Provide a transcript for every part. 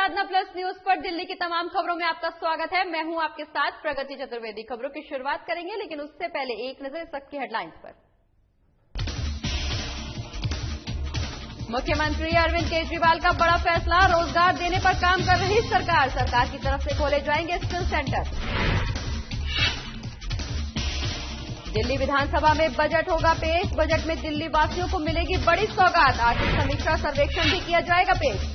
साधना plus news पर दिल्ली की तमाम खबरों में आपका स्वागत है। मैं हूं आपके साथ प्रगति चतुर्वेदी। खबरों की शुरुआत करेंगे, लेकिन उससे पहले एक नजर इस वक्त की हेडलाइंस पर। मुख्यमंत्री अरविंद केजरीवाल का बड़ा फैसला, रोजगार देने पर काम कर रही सरकार। सरकार की तरफ से खोले जाएंगे स्किल सेंटर। दिल्ली विधानसभा में बजट होगा पेश। बजट में दिल्ली वासियों को मिलेगी बड़ी सौगात। आर्थिक समीक्षा सर्वेक्षण भी किया जाएगा पेश।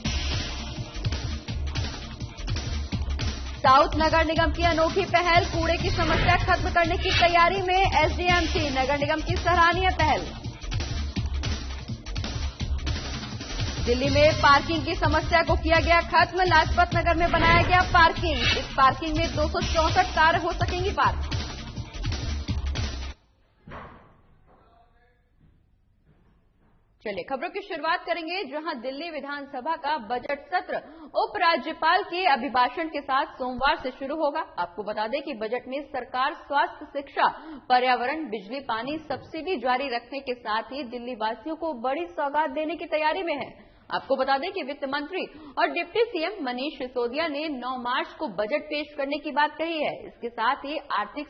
साउथ नगर निगम की अनोखी पहल, कूड़े की समस्या खत्म करने की तैयारी में एसडीएमसी। नगर निगम की सराहनीय पहल। दिल्ली में पार्किंग की समस्या को किया गया खत्म। लाजपत नगर में बनाया गया पार्किंग। इस पार्किंग में 264 कार हो सकेंगी पार्क। चलिए खबरों की शुरुआत करेंगे, जहां दिल्ली विधानसभा का बजट सत्र उपराज्यपाल के अभिभाषण के साथ सोमवार से शुरू होगा। आपको बता दें कि बजट में सरकार स्वास्थ्य, शिक्षा, पर्यावरण, बिजली, पानी सब्सिडी जारी रखने के साथ ही दिल्ली वासियों को बड़ी सौगात देने की तैयारी में है। आपको बता दें कि वित्त मंत्री और डिप्टी सीएम मनीष सिसोदिया ने 9 मार्च को बजट पेश करने की बात कही है। इसके साथ ही आर्थिक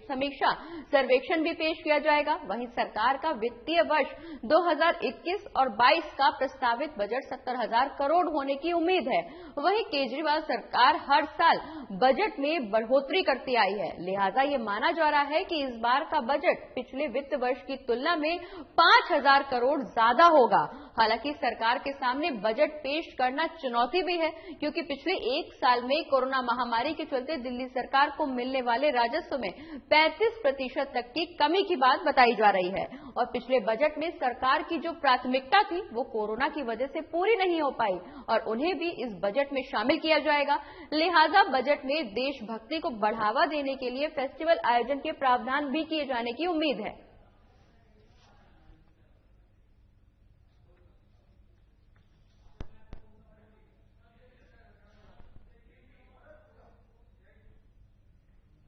समीक्षा सर्वेक्षण भी पेश किया जाएगा। वहीं सरकार का वित्तीय वर्ष 2021 और 22 का प्रस्तावित बजट 70,000 करोड़ होने की उम्मीद है। वहीं केजरीवाल सरकार हर साल बजट में बढ़ोतरी करती आई है, लिहाजा ये माना जा रहा है कि इस बार का बजट पिछले वित्त वर्ष की तुलना में 5,000 करोड़ ज्यादा होगा। हालांकि सरकार के सामने बजट पेश करना चुनौती भी है, क्योंकि पिछले एक साल में कोरोना महामारी के चलते दिल्ली सरकार को मिलने वाले राजस्व में 35% तक की कमी की बात बताई जा रही है। और पिछले बजट में सरकार की जो प्राथमिकता थी वो कोरोना की वजह से पूरी नहीं हो पाई और उन्हें भी इस बजट में शामिल किया जाएगा। लिहाजा बजट में देशभक्ति को बढ़ावा देने के लिए फेस्टिवल आयोजन के प्रावधान भी किए जाने की उम्मीद है।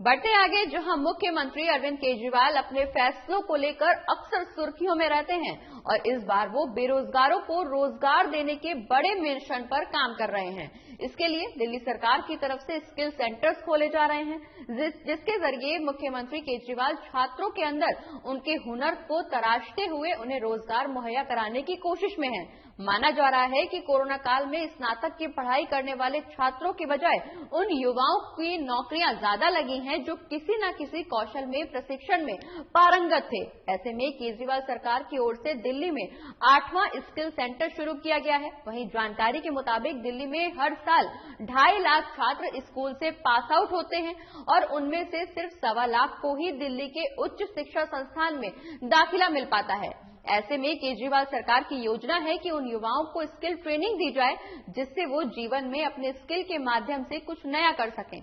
बढ़ते आगे, जहां मुख्यमंत्री अरविंद केजरीवाल अपने फैसलों को लेकर अक्सर सुर्खियों में रहते हैं और इस बार वो बेरोजगारों को रोजगार देने के बड़े मिशन पर काम कर रहे हैं। इसके लिए दिल्ली सरकार की तरफ से स्किल सेंटर्स खोले जा रहे हैं, जिसके जरिए मुख्यमंत्री केजरीवाल छात्रों के अंदर उनके हुनर को तराशते हुए उन्हें रोजगार मुहैया कराने की कोशिश में हैं। माना जा रहा है कि कोरोना काल में स्नातक की पढ़ाई करने वाले छात्रों के बजाय उन युवाओं की नौकरियां ज्यादा लगी हैं जो किसी न किसी कौशल में प्रशिक्षण में पारंगत थे। ऐसे में केजरीवाल सरकार की ओर से दिल्ली में 8वां स्किल सेंटर शुरू किया गया है। वहीं जानकारी के मुताबिक दिल्ली में हर साल 2.5 लाख छात्र स्कूल से पास आउट होते हैं और उनमें से सिर्फ 1.25 लाख को ही दिल्ली के उच्च शिक्षा संस्थान में दाखिला मिल पाता है। ऐसे में केजरीवाल सरकार की योजना है कि उन युवाओं को स्किल ट्रेनिंग दी जाए, जिससे वो जीवन में अपने स्किल के माध्यम से कुछ नया कर सकें।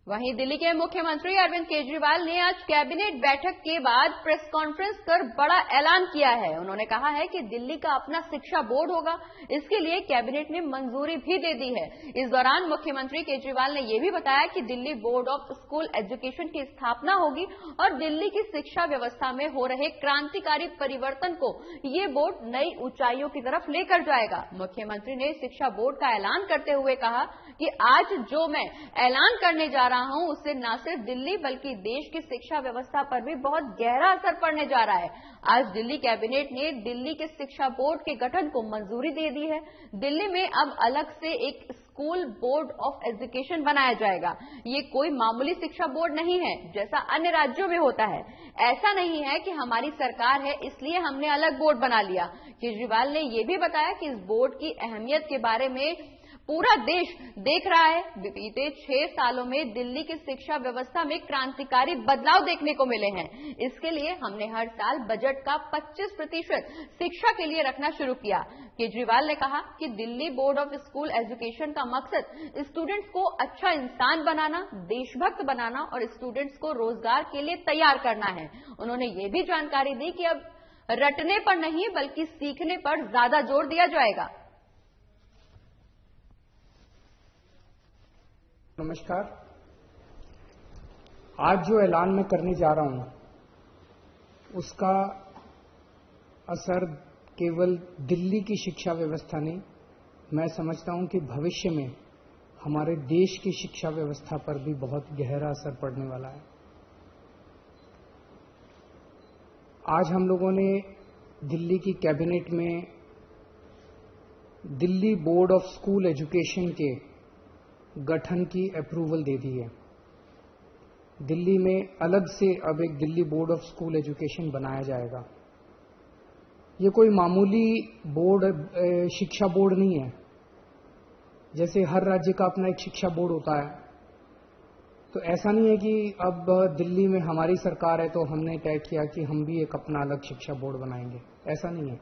वहीं दिल्ली के मुख्यमंत्री अरविंद केजरीवाल ने आज कैबिनेट बैठक के बाद प्रेस कॉन्फ्रेंस कर बड़ा ऐलान किया है। उन्होंने कहा है कि दिल्ली का अपना शिक्षा बोर्ड होगा, इसके लिए कैबिनेट ने मंजूरी भी दे दी है। इस दौरान मुख्यमंत्री केजरीवाल ने यह भी बताया कि Delhi board of school education की स्थापना होगी और दिल्ली की शिक्षा व्यवस्था में हो रहे क्रांतिकारी परिवर्तन को ये बोर्ड नई ऊंचाइयों की तरफ लेकर जाएगा। मुख्यमंत्री ने शिक्षा बोर्ड का ऐलान करते हुए कहा कि आज जो मैं ऐलान करने जा रहा हूं उससे न सिर्फ दिल्ली बल्कि देश की शिक्षा व्यवस्था पर भी बहुत गहरा असर पड़ने जा रहा है। आज दिल्ली कैबिनेट ने दिल्ली के शिक्षा बोर्ड के गठन को मंजूरी दे दी है। दिल्ली में अब अलग से एक स्कूल बोर्ड ऑफ एजुकेशन बनाया जाएगा। ये कोई मामूली शिक्षा बोर्ड नहीं है जैसा अन्य राज्यों में होता है। ऐसा नहीं है कि हमारी सरकार है इसलिए हमने अलग बोर्ड बना लिया। केजरीवाल ने यह भी बताया कि इस बोर्ड की अहमियत के बारे में पूरा देश देख रहा है। बीते 6 सालों में दिल्ली की शिक्षा व्यवस्था में क्रांतिकारी बदलाव देखने को मिले हैं। इसके लिए हमने हर साल बजट का 25% शिक्षा के लिए रखना शुरू किया। केजरीवाल ने कहा कि Delhi board of school education का मकसद स्टूडेंट्स को अच्छा इंसान बनाना, देशभक्त बनाना और स्टूडेंट्स को रोजगार के लिए तैयार करना है। उन्होंने ये भी जानकारी दी कि अब रटने पर नहीं बल्कि सीखने पर ज्यादा जोर दिया जाएगा। नमस्कार। आज जो ऐलान मैं करने जा रहा हूं, उसका असर केवल दिल्ली की शिक्षा व्यवस्था नहीं, मैं समझता हूं कि भविष्य में हमारे देश की शिक्षा व्यवस्था पर भी बहुत गहरा असर पड़ने वाला है। आज हम लोगों ने दिल्ली की कैबिनेट में Delhi board of school education के गठन की अप्रूवल दे दी है। दिल्ली में अलग से अब एक Delhi board of school education बनाया जाएगा। ये कोई मामूली बोर्ड, शिक्षा बोर्ड नहीं है। जैसे हर राज्य का अपना एक शिक्षा बोर्ड होता है, तो ऐसा नहीं है कि अब दिल्ली में हमारी सरकार है तो हमने तय किया कि हम भी एक अपना अलग शिक्षा बोर्ड बनाएंगे। ऐसा नहीं है।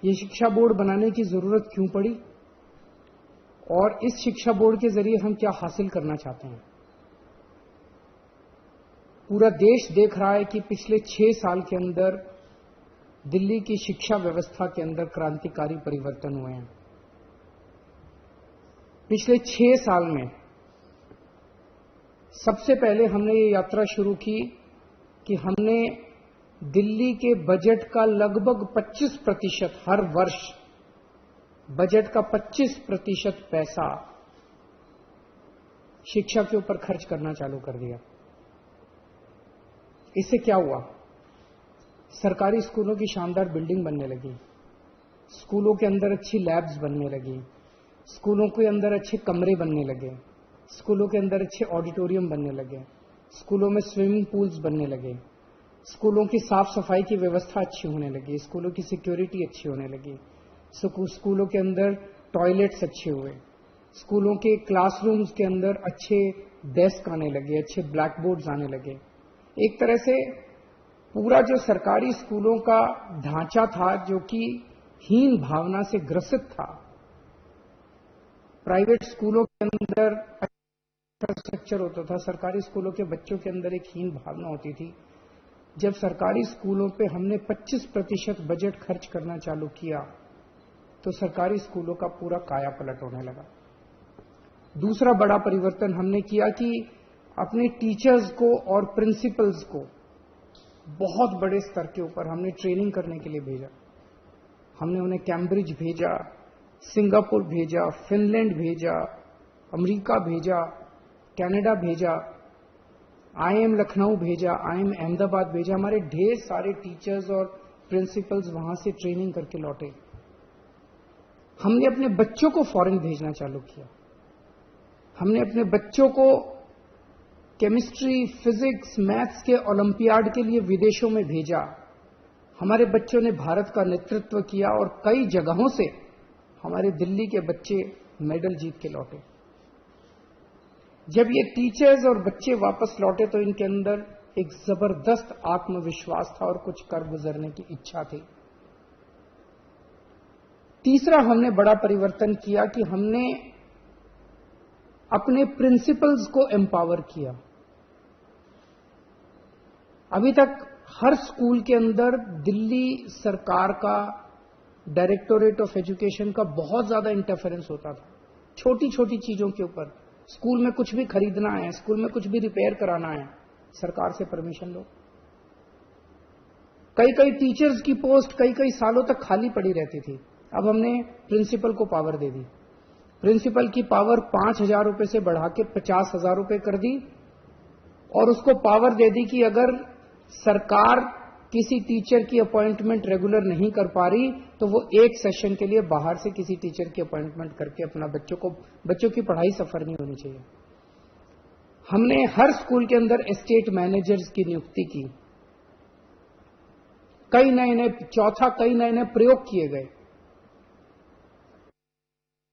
ये शिक्षा बोर्ड बनाने की जरूरत क्यों पड़ी और इस शिक्षा बोर्ड के जरिए हम क्या हासिल करना चाहते हैं? पूरा देश देख रहा है कि पिछले 6 साल के अंदर दिल्ली की शिक्षा व्यवस्था के अंदर क्रांतिकारी परिवर्तन हुए हैं। पिछले 6 साल में सबसे पहले हमने ये यात्रा शुरू की कि हमने दिल्ली के बजट का लगभग 25% हर वर्ष बजट का 25% पैसा शिक्षा के ऊपर खर्च करना चालू कर दिया। इससे क्या हुआ? सरकारी स्कूलों की शानदार बिल्डिंग बनने लगी, स्कूलों के अंदर अच्छी लैब्स बनने लगी, स्कूलों के अंदर अच्छे कमरे बनने लगे, स्कूलों के अंदर अच्छे ऑडिटोरियम बनने लगे, स्कूलों में स्विमिंग पूल्स बनने लगे, स्कूलों की साफ सफाई की व्यवस्था अच्छी होने लगी, स्कूलों की सिक्योरिटी अच्छी होने लगी, स्कूलों के अंदर टॉयलेट्स अच्छे हुए, स्कूलों के क्लासरूम्स के अंदर अच्छे डेस्क आने लगे, अच्छे ब्लैक बोर्ड्स आने लगे। एक तरह से पूरा जो सरकारी स्कूलों का ढांचा था, जो कि हीन भावना से ग्रसित था, प्राइवेट स्कूलों के अंदर इंफ्रास्ट्रक्चर होता था, सरकारी स्कूलों के बच्चों के अंदर एक हीन भावना होती थी। जब सरकारी स्कूलों पे हमने 25% बजट खर्च करना चालू किया, तो सरकारी स्कूलों का पूरा काया पलट होने लगा। दूसरा बड़ा परिवर्तन हमने किया कि अपने टीचर्स को और प्रिंसिपल्स को बहुत बड़े स्तर के ऊपर हमने ट्रेनिंग करने के लिए भेजा। हमने उन्हें कैम्ब्रिज भेजा, सिंगापुर भेजा, फिनलैंड भेजा, अमेरिका भेजा, कनाडा भेजा, आईएम लखनऊ भेजा, आईएम अहमदाबाद भेजा। हमारे ढेर सारे टीचर्स और प्रिंसिपल्स वहां से ट्रेनिंग करके लौटे। हमने अपने बच्चों को फॉरेन भेजना चालू किया। हमने अपने बच्चों को केमिस्ट्री, फिजिक्स, मैथ्स के ओलंपियाड के लिए विदेशों में भेजा। हमारे बच्चों ने भारत का नेतृत्व किया और कई जगहों से हमारे दिल्ली के बच्चे मेडल जीत के लौटे। जब ये टीचर्स और बच्चे वापस लौटे तो इनके अंदर एक जबरदस्त आत्मविश्वास था और कुछ कर गुजरने की इच्छा थी। तीसरा हमने बड़ा परिवर्तन किया कि हमने अपने प्रिंसिपल्स को एम्पावर किया। अभी तक हर स्कूल के अंदर दिल्ली सरकार का, डायरेक्टोरेट ऑफ एजुकेशन का बहुत ज्यादा इंटरफेरेंस होता था, छोटी छोटी चीजों के ऊपर। स्कूल में कुछ भी खरीदना है, स्कूल में कुछ भी रिपेयर कराना है, सरकार से परमिशन लो। कई कई टीचर्स की पोस्ट कई कई सालों तक खाली पड़ी रहती थी। अब हमने प्रिंसिपल को पावर दे दी। प्रिंसिपल की पावर 5,000 रुपए से बढ़ा के 50,000 रुपए कर दी और उसको पावर दे दी कि अगर सरकार किसी टीचर की अपॉइंटमेंट रेगुलर नहीं कर पा रही तो वो एक सेशन के लिए बाहर से किसी टीचर की अपॉइंटमेंट करके अपना बच्चों की पढ़ाई सफर नहीं होनी चाहिए। हमने हर स्कूल के अंदर एस्टेट मैनेजर्स की नियुक्ति की। कई नए नए प्रयोग किए गए।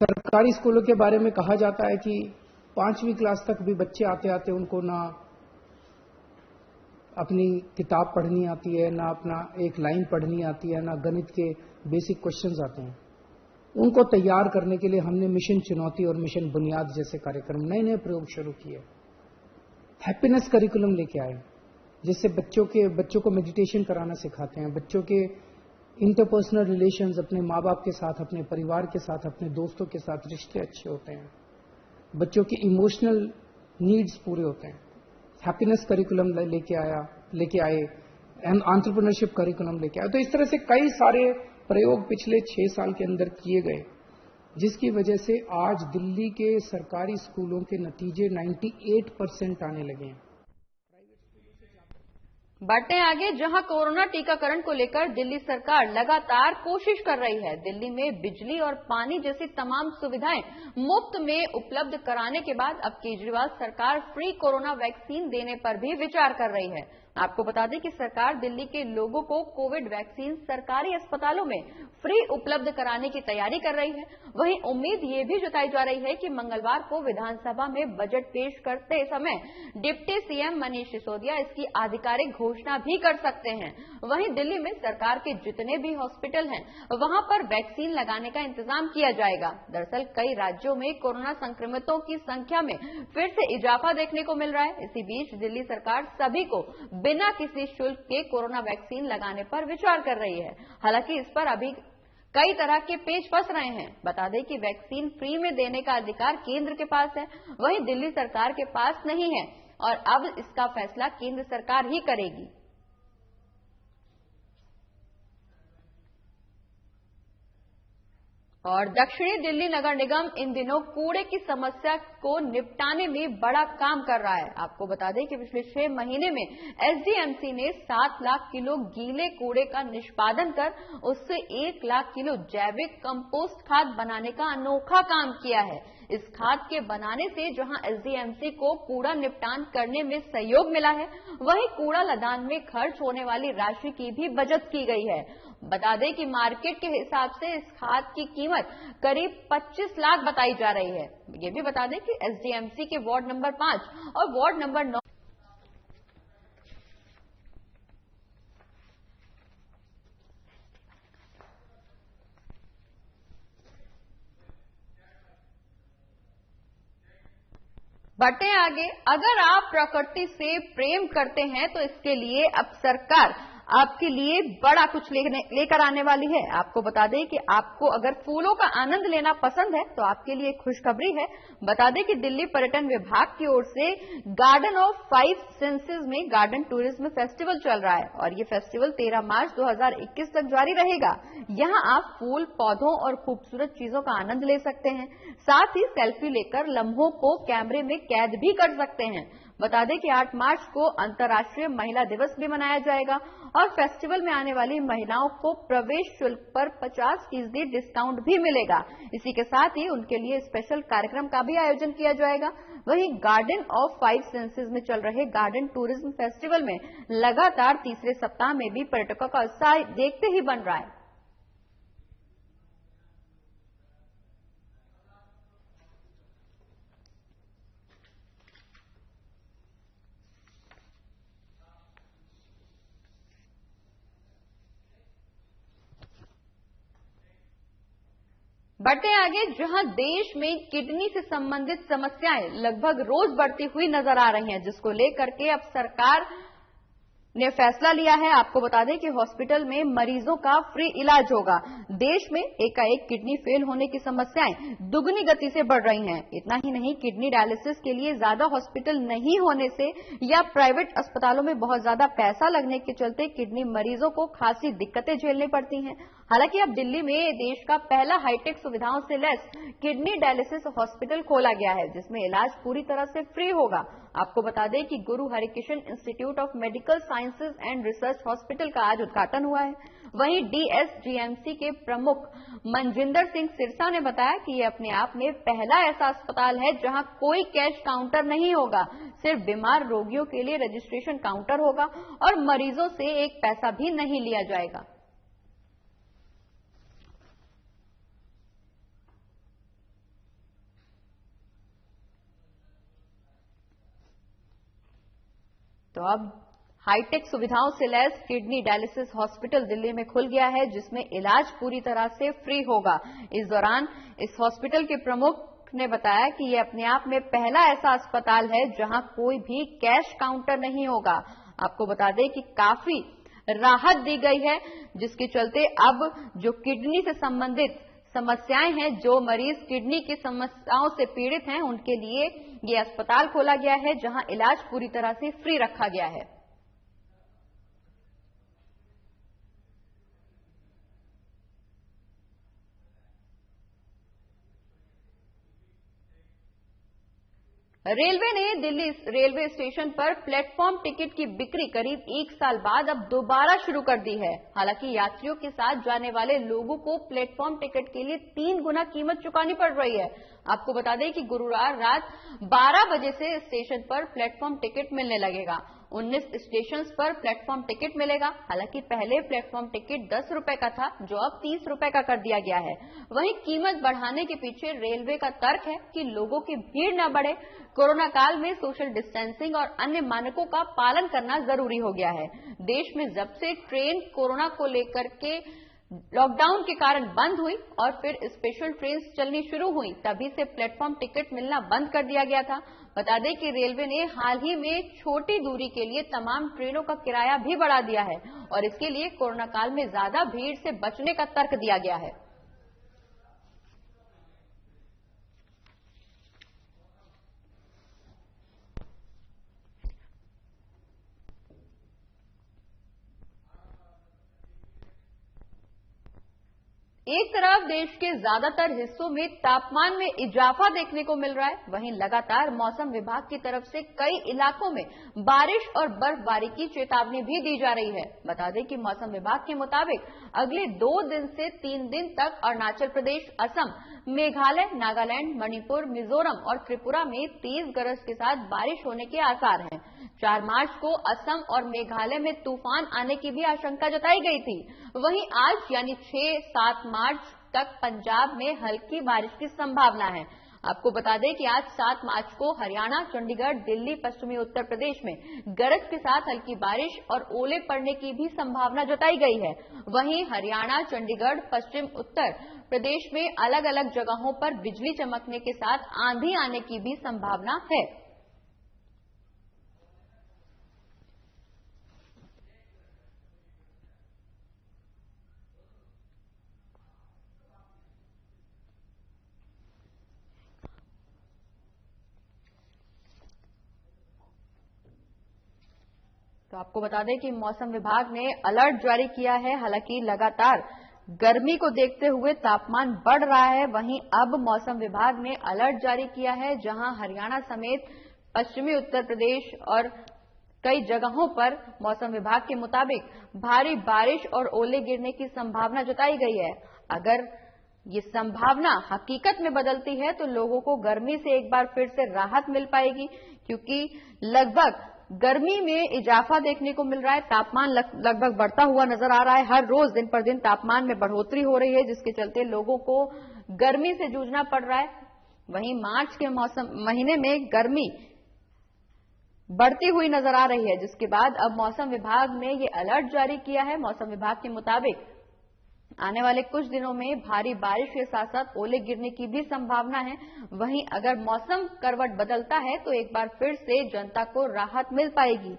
सरकारी स्कूलों के बारे में कहा जाता है कि 5वीं क्लास तक भी बच्चे आते आते उनको ना अपनी किताब पढ़नी आती है, ना अपना एक लाइन पढ़नी आती है, ना गणित के बेसिक क्वेश्चंस आते हैं। उनको तैयार करने के लिए हमने मिशन चुनौती और मिशन बुनियाद जैसे कार्यक्रम, नए नए प्रयोग शुरू किए। हैप्पीनेस करिकुलम लेके आए, जिससे बच्चों को मेडिटेशन कराना सिखाते हैं। बच्चों के इंटरपर्सनल रिलेशंस अपने माँ बाप के साथ, अपने परिवार के साथ, अपने दोस्तों के साथ रिश्ते अच्छे होते हैं। बच्चों के इमोशनल नीड्स पूरे होते हैं। हैप्पीनेस करिकुलम लेके आए, एंटरप्रेन्योरशिप करिकुलम लेके आए। तो इस तरह से कई सारे प्रयोग पिछले 6 साल के अंदर किए गए, जिसकी वजह से आज दिल्ली के सरकारी स्कूलों के नतीजे 98% आने लगे हैं। बढ़ते हैं आगे, जहां कोरोना टीकाकरण को लेकर दिल्ली सरकार लगातार कोशिश कर रही है। दिल्ली में बिजली और पानी जैसी तमाम सुविधाएं मुफ्त में उपलब्ध कराने के बाद अब केजरीवाल सरकार फ्री कोरोना वैक्सीन देने पर भी विचार कर रही है। आपको बता दें कि सरकार दिल्ली के लोगों को कोविड वैक्सीन सरकारी अस्पतालों में फ्री उपलब्ध कराने की तैयारी कर रही है। वहीं उम्मीद ये भी जताई जा रही है कि मंगलवार को विधानसभा में बजट पेश करते समय डिप्टी सीएम मनीष सिसोदिया इसकी आधिकारिक घोषणा भी कर सकते हैं। वहीं दिल्ली में सरकार के जितने भी हॉस्पिटल हैं, वहां पर वैक्सीन लगाने का इंतजाम किया जाएगा। दरअसल कई राज्यों में कोरोना संक्रमितों की संख्या में फिर से इजाफा देखने को मिल रहा है। इसी बीच दिल्ली सरकार सभी को बिना किसी शुल्क के कोरोना वैक्सीन लगाने पर विचार कर रही है। हालांकि इस पर अभी कई तरह के पेच फंस रहे हैं। बता दें कि वैक्सीन फ्री में देने का अधिकार केंद्र के पास है, वहीं दिल्ली सरकार के पास नहीं है और अब इसका फैसला केंद्र सरकार ही करेगी। और दक्षिणी दिल्ली नगर निगम इन दिनों कूड़े की समस्या को निपटाने में बड़ा काम कर रहा है। आपको बता दें कि पिछले 6 महीने में एसडीएमसी ने 7 लाख किलो गीले कूड़े का निष्पादन कर उससे 1 लाख किलो जैविक कंपोस्ट खाद बनाने का अनोखा काम किया है। इस खाद के बनाने से जहां एसडीएमसी को कूड़ा निपटान करने में सहयोग मिला है, वहीं कूड़ा लदान में खर्च होने वाली राशि की भी बचत की गई है। बता दें कि मार्केट के हिसाब से इस खाद की कीमत करीब 25 लाख बताई जा रही है। ये भी बता दें कि एसडीएमसी के वार्ड नंबर 5 और वार्ड नंबर 9 बढ़ते आगे। अगर आप प्रकृति से प्रेम करते हैं तो इसके लिए अब सरकार आपके लिए बड़ा कुछ लेकर आने वाली है। आपको बता दें कि आपको अगर फूलों का आनंद लेना पसंद है तो आपके लिए खुशखबरी है। बता दें कि दिल्ली पर्यटन विभाग की ओर से गार्डन ऑफ 5 सेंसेस में गार्डन टूरिज्म फेस्टिवल चल रहा है और ये फेस्टिवल 13 मार्च 2021 तक जारी रहेगा। यहां आप फूल, पौधों और खूबसूरत चीजों का आनंद ले सकते हैं। साथ ही सेल्फी लेकर लम्हों को कैमरे में कैद भी कर सकते हैं। बता दें कि 8 मार्च को अंतर्राष्ट्रीय महिला दिवस भी मनाया जाएगा और फेस्टिवल में आने वाली महिलाओं को प्रवेश शुल्क पर 50% डिस्काउंट भी मिलेगा। इसी के साथ ही उनके लिए स्पेशल कार्यक्रम का भी आयोजन किया जाएगा। वहीं गार्डन ऑफ 5 सेंसेस में चल रहे गार्डन टूरिज्म फेस्टिवल में लगातार तीसरे सप्ताह में भी पर्यटकों का उत्साह देखते ही बन रहा है। बढ़ते आगे, जहां देश में किडनी से संबंधित समस्याएं लगभग रोज बढ़ती हुई नजर आ रही हैं, जिसको लेकर के अब सरकार ने फैसला लिया है। आपको बता दें कि हॉस्पिटल में मरीजों का फ्री इलाज होगा। देश में एकाएक किडनी फेल होने की समस्याएं दुगनी गति से बढ़ रही हैं। इतना ही नहीं, किडनी डायलिसिस के लिए ज्यादा हॉस्पिटल नहीं होने से या प्राइवेट अस्पतालों में बहुत ज्यादा पैसा लगने के चलते किडनी मरीजों को खासी दिक्कतें झेलनी पड़ती हैं। हालांकि अब दिल्ली में देश का पहला हाईटेक सुविधाओं से लैस किडनी डायलिसिस हॉस्पिटल खोला गया है, जिसमें इलाज पूरी तरह से फ्री होगा। आपको बता दें कि Guru Harikrishan institute of medical sciences and research hospital का आज उद्घाटन हुआ है। वहीं डीएसजीएमसी के प्रमुख मनजिंदर सिंह सिरसा ने बताया कि ये अपने आप में पहला ऐसा अस्पताल है जहां कोई कैश काउंटर नहीं होगा, सिर्फ बीमार रोगियों के लिए रजिस्ट्रेशन काउंटर होगा और मरीजों से एक पैसा भी नहीं लिया जाएगा। तो अब हाईटेक सुविधाओं से lace kidney dialysis hospital Delhi में खुल गया है, जिसमें इलाज पूरी तरह से फ्री होगा। इस दौरान इस हॉस्पिटल के प्रमुख ने बताया कि यह अपने आप में पहला ऐसा अस्पताल है जहां कोई भी कैश काउंटर नहीं होगा। आपको बता दें कि काफी राहत दी गई है, जिसके चलते अब जो किडनी से संबंधित समस्याएं हैं। जो मरीज किडनी की समस्याओं से पीड़ित हैं उनके लिए ये अस्पताल खोला गया है, जहां इलाज पूरी तरह से फ्री रखा गया है। रेलवे ने दिल्ली रेलवे स्टेशन पर प्लेटफॉर्म टिकट की बिक्री करीब 1 साल बाद अब दोबारा शुरू कर दी है। हालांकि यात्रियों के साथ जाने वाले लोगों को प्लेटफॉर्म टिकट के लिए 3 गुना कीमत चुकानी पड़ रही है। आपको बता दें कि गुरुवार रात 12 बजे से स्टेशन पर प्लेटफॉर्म टिकट मिलने लगेगा। 19 स्टेशन पर प्लेटफॉर्म टिकट मिलेगा। हालांकि पहले प्लेटफॉर्म टिकट 10 रुपए का था, जो अब 30 रुपए का कर दिया गया है। वहीं कीमत बढ़ाने के पीछे रेलवे का तर्क है कि लोगों की भीड़ न बढ़े। कोरोना काल में सोशल डिस्टेंसिंग और अन्य मानकों का पालन करना जरूरी हो गया है। देश में जब से ट्रेन कोरोना को लेकर के लॉकडाउन के कारण बंद हुई और फिर स्पेशल ट्रेन चलनी शुरू हुई, तभी से प्लेटफॉर्म टिकट मिलना बंद कर दिया गया था। बता दें कि रेलवे ने हाल ही में छोटी दूरी के लिए तमाम ट्रेनों का किराया भी बढ़ा दिया है और इसके लिए कोरोना काल में ज्यादा भीड़ से बचने का तर्क दिया गया है। एक तरफ देश के ज्यादातर हिस्सों में तापमान में इजाफा देखने को मिल रहा है, वहीं लगातार मौसम विभाग की तरफ से कई इलाकों में बारिश और बर्फबारी की चेतावनी भी दी जा रही है। बता दें कि मौसम विभाग के मुताबिक अगले 2 दिन से 3 दिन तक अरुणाचल प्रदेश, असम, मेघालय, नागालैंड, मणिपुर, मिजोरम और त्रिपुरा में तेज गरज के साथ बारिश होने के आसार हैं। 4 मार्च को असम और मेघालय में तूफान आने की भी आशंका जताई गई थी। वहीं आज यानी 6-7 मार्च तक पंजाब में हल्की बारिश की संभावना है। आपको बता दें कि आज 7 मार्च को हरियाणा, चंडीगढ़, दिल्ली, पश्चिमी उत्तर प्रदेश में गरज के साथ हल्की बारिश और ओले पड़ने की भी संभावना जताई गई है। वहीं हरियाणा, चंडीगढ़, पश्चिम उत्तर प्रदेश में अलग अलग जगहों पर बिजली चमकने के साथ आंधी आने की भी संभावना है। तो आपको बता दें कि मौसम विभाग ने अलर्ट जारी किया है। हालांकि लगातार गर्मी को देखते हुए तापमान बढ़ रहा है। वहीं अब मौसम विभाग ने अलर्ट जारी किया है, जहां हरियाणा समेत पश्चिमी उत्तर प्रदेश और कई जगहों पर मौसम विभाग के मुताबिक भारी बारिश और ओले गिरने की संभावना जताई गई है। अगर ये संभावना हकीकत में बदलती है तो लोगों को गर्मी से एक बार फिर से राहत मिल पाएगी, क्योंकि लगभग गर्मी में इजाफा देखने को मिल रहा है। तापमान लगभग बढ़ता हुआ नजर आ रहा है। हर रोज दिन पर दिन तापमान में बढ़ोतरी हो रही है, जिसके चलते लोगों को गर्मी से जूझना पड़ रहा है। वहीं मार्च के महीने में गर्मी बढ़ती हुई नजर आ रही है, जिसके बाद अब मौसम विभाग ने ये अलर्ट जारी किया है। मौसम विभाग के मुताबिक आने वाले कुछ दिनों में भारी बारिश के साथ साथ ओले गिरने की भी संभावना है। वहीं अगर मौसम करवट बदलता है तो एक बार फिर से जनता को राहत मिल पाएगी।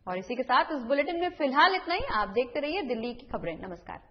और इसी के साथ इस बुलेटिन में फिलहाल इतना ही। आप देखते रहिए दिल्ली की खबरें। नमस्कार।